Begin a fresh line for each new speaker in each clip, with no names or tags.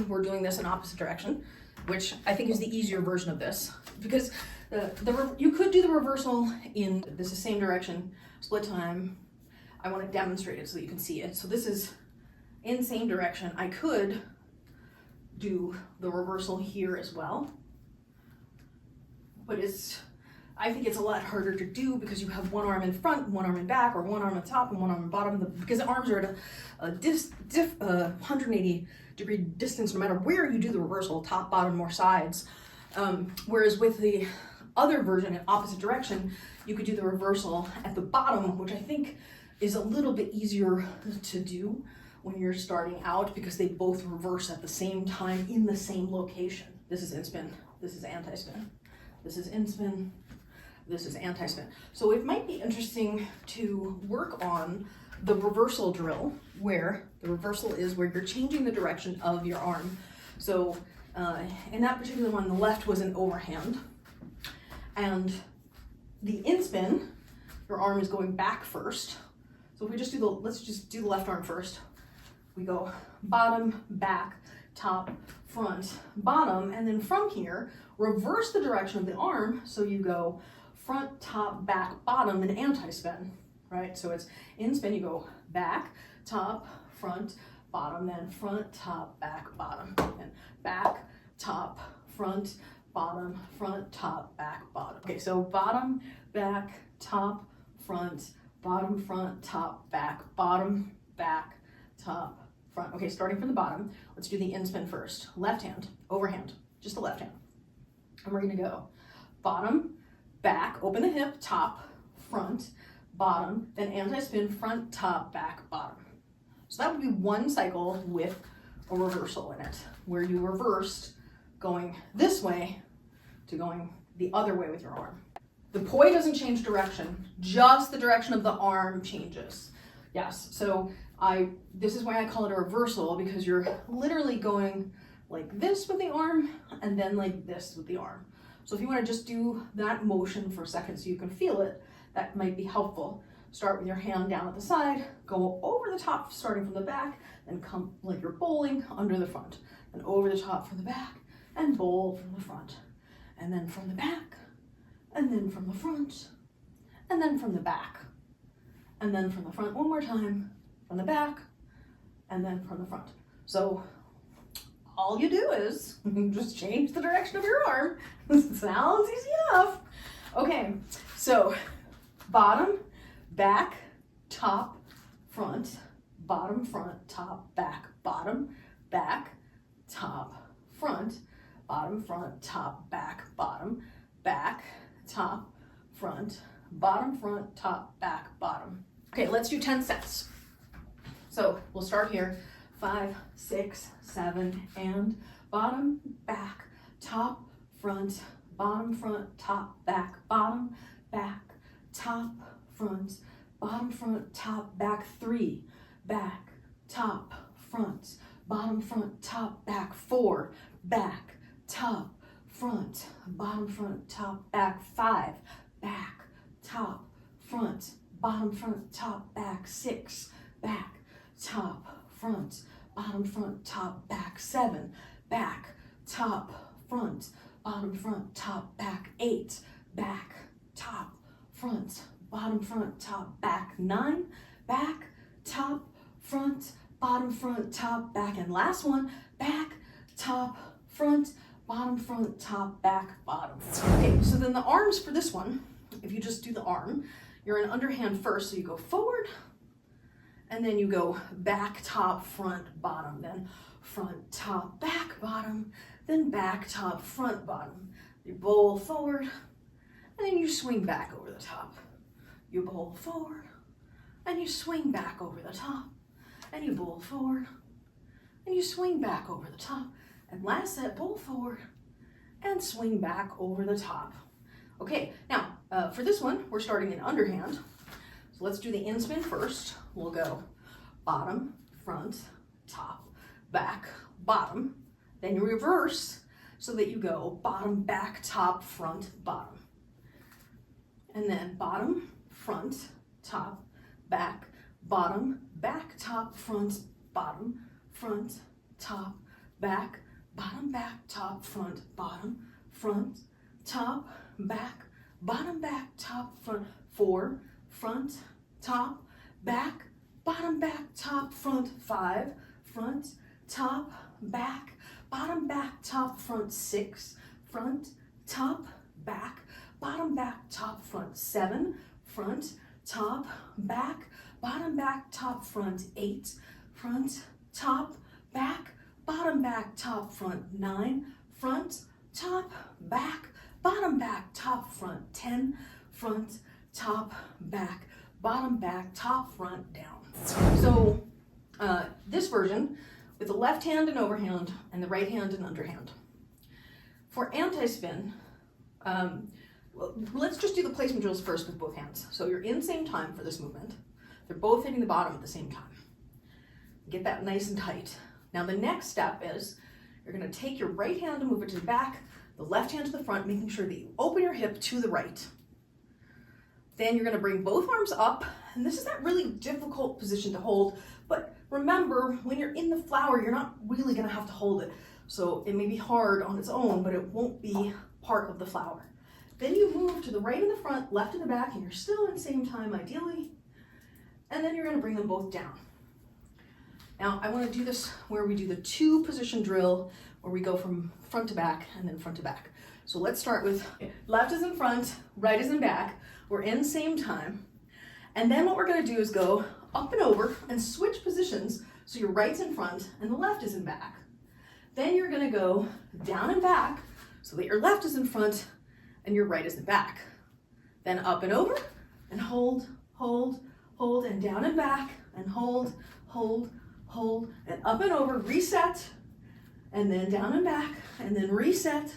we're doing this in opposite direction, which I think is the easier version of this, because you could do the reversal in this is same direction, split time. I want to demonstrate it so that you can see it. So this is in same direction. I could do the reversal here as well, but I think it's a lot harder to do because you have one arm in front, one arm in back, or one arm on top and one arm in bottom, because the arms are at a 180 degree distance no matter where you do the reversal, top, bottom, or sides. Whereas with the other version in opposite direction, you could do the reversal at the bottom, which I think is a little bit easier to do when you're starting out because they both reverse at the same time in the same location. This is inspin, this is antispin, this is inspin, this is antispin. So it might be interesting to work on the reversal drill, where the reversal is where you're changing the direction of your arm. So in that particular one, the left was an overhand, and the inspin, your arm is going back first. So if we just do let's just do the left arm first. We go bottom, back, top, front, bottom, and then from here, reverse the direction of the arm. So you go front, top, back, bottom, and anti-spin, right? So it's in spin, you go back, top, front, bottom, then front, top, back, bottom, and back, top, front, bottom, front, top, back, bottom. Okay, so bottom, back, top, front, bottom, front, top, back, bottom, back, top, front. Okay, starting from the bottom, let's do the inspin first. Left hand, overhand, just the left hand. And we're gonna go bottom, back, open the hip, top, front, bottom, then anti-spin, front, top, back, bottom. So that would be one cycle with a reversal in it, where you reversed going this way to going the other way with your arm. The poi doesn't change direction, just the direction of the arm changes. Yes, so this is why I call it a reversal, because you're literally going like this with the arm and then like this with the arm. So if you want to just do that motion for a second so you can feel it, that might be helpful. Start with your hand down at the side, go over the top starting from the back, then come like you're bowling under the front, and over the top from the back, and bowl from the front, and then from the back, and then from the front, and then from the back, and then from the front one more time, from the back, and then from the front. So all you do is just change the direction of your arm. Sounds easy enough. Okay, so bottom, back, top, front, bottom, front, top, back, bottom, back, top, front, bottom, front, top, back, bottom, back, top, front, bottom, front, top, back, bottom. Okay, let's do 10 sets. So we'll start here. 5, 6, 7, and bottom, back, top, front, bottom, front, top, back, bottom, back, top, front, bottom, front, top, back, 3, back, top, front, bottom, front, top, back, 4, back, top, front, bottom, front, top, back, 5, back, top, front, bottom, front, top, back, 6, back, top, front, bottom, front, top, back, 7, back, top, front, bottom, front, top, back, 8, back, top, front, bottom, front, top, back, 9, back, top, front, bottom, front, top, back, and last one, back, top, front, bottom, front, top, back, bottom. Okay, so then the arms for this one, if you just do the arm, you're in underhand first, so you go forward, and then you go back, top, front, bottom, then front, top, back, bottom, then back, top, front, bottom. You bowl forward, and then you swing back over the top. You bowl forward, and you swing back over the top, and you bowl forward, and you swing back over the top. And last set, bowl forward, and swing back over the top. Okay, now for this one, we're starting in underhand. So let's do the inspin first. We'll go bottom, front, top, back, bottom. Then you reverse so that you go bottom, back, top, front, bottom. And then bottom, front, top, back, bottom, back, top, front, bottom, front, top, back, bottom, back, top, front, bottom, front, top, back, bottom, back, top, front, 4, front, top, back, bottom, back, top, front, 5, front, top, back, bottom, back, top, front, 6, front, top, back, bottom, back, top, front, 7, front, top, back, bottom, back, top, front, 8, front, top, back, bottom, back, top, front, 9, front, top, back, bottom, back, top, front, 10, front, top, back, bottom, back, top, front, down. So this version with the left hand and overhand and the right hand and underhand. For anti-spin, let's just do the placement drills first with both hands. So you're in same time for this movement. They're both hitting the bottom at the same time. Get that nice and tight. Now the next step is you're going to take your right hand and move it to the back, the left hand to the front, making sure that you open your hip to the right. Then you're going to bring both arms up, and this is that really difficult position to hold, but remember, when you're in the flower, you're not really going to have to hold it. So it may be hard on its own, but it won't be part of the flower. Then you move to the right in the front, left in the back, and you're still in the same time ideally, and then you're going to bring them both down. Now I want to do this where we do the 2 position drill where we go from front to back and then front to back. So let's start with left is in front, right is in back. We're in same time. And then what we're going to do is go up and over and switch positions so your right's in front and the left is in back. Then you're going to go down and back so that your left is in front and your right is in back. Then up and over and hold, hold, hold, and down and back and hold, hold, hold, and up and over, reset, and then down and back, and then reset,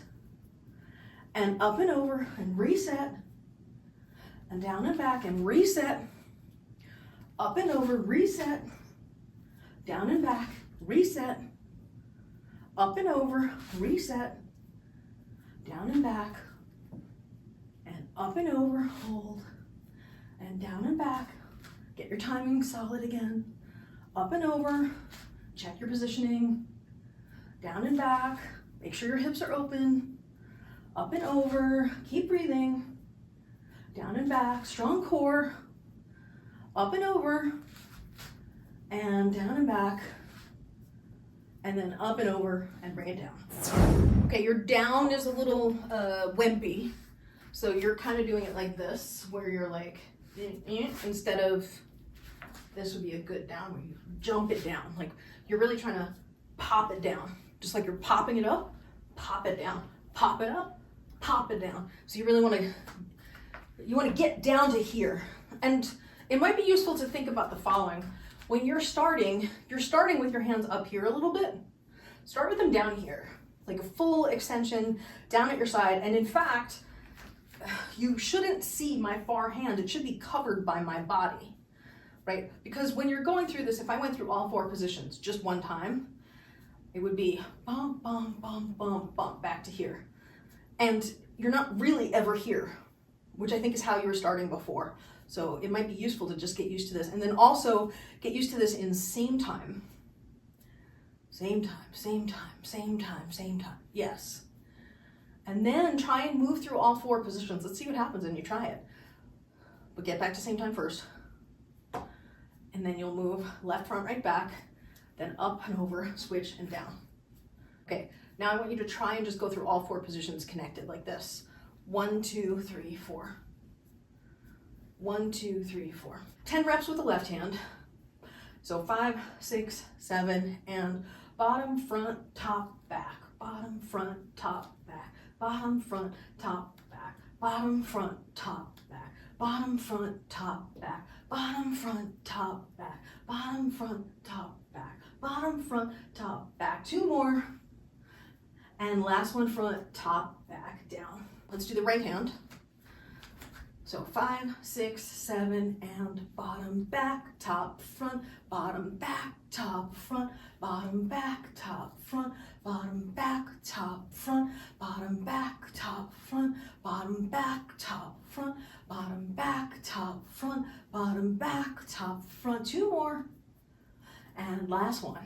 and up and over, and reset, and down and back, and reset, up and over, reset, down and back, reset, up and over, reset, down and back, and up and over, hold, and down and back. Get your timing solid again. Up and over, check your positioning, down and back, make sure your hips are open, up and over, keep breathing, down and back, strong core, up and over, and down and back, and then up and over, and bring it down. Okay, your down is a little wimpy, so you're kind of doing it like this, where you're like, instead of, this would be a good down where you jump it down. Like you're really trying to pop it down. Just like you're popping it up, pop it down, pop it up, pop it down. So you really want to get down to here. And it might be useful to think about the following. When you're starting with your hands up here a little bit. Start with them down here, like a full extension down at your side. And in fact, you shouldn't see my far hand. It should be covered by my body. Right? Because when you're going through this, if I went through all 4 positions just one time, it would be bump, bump, bump, bump, bump back to here. And you're not really ever here, which I think is how you were starting before. So it might be useful to just get used to this. And then also get used to this in same time. Same time, same time, same time, same time. Yes. And then try and move through all 4 positions. Let's see what happens when you try it. But get back to same time first. And then you'll move left, front, right, back, then up and over, switch, and down. Okay, now I want you to try and just go through all 4 positions connected like this. 1, 2, 3, 4. 1, 2, 3, 4. 10 reps with the left hand. So 5, 6, 7, and bottom, front, top, back. Bottom, front, top, back. Bottom, front, top, back. Bottom, front, top, back. Bottom, front, top, back. Bottom, front, top, back. Bottom, front, top, back. Bottom, front, top, back. 2 more. And last one, front, top, back, down. Let's do the right hand. So 5, 6, 7, and bottom, back, top, front, bottom, back, top, front, bottom, back, top, front, bottom, back, top, front, bottom, back, top, front, bottom, back, top, front, bottom, back, top, front, bottom, back, top, front. 2 more. And last one.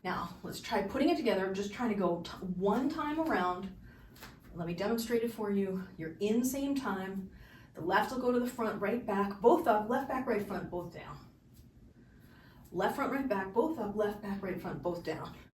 Now, let's try putting it together. I'm just trying to go one time around. Let me demonstrate it for you. You're in same time. The left will go to the front, right back, both up, left back, right front, both down. Left front, right back, both up, left back, right front, both down.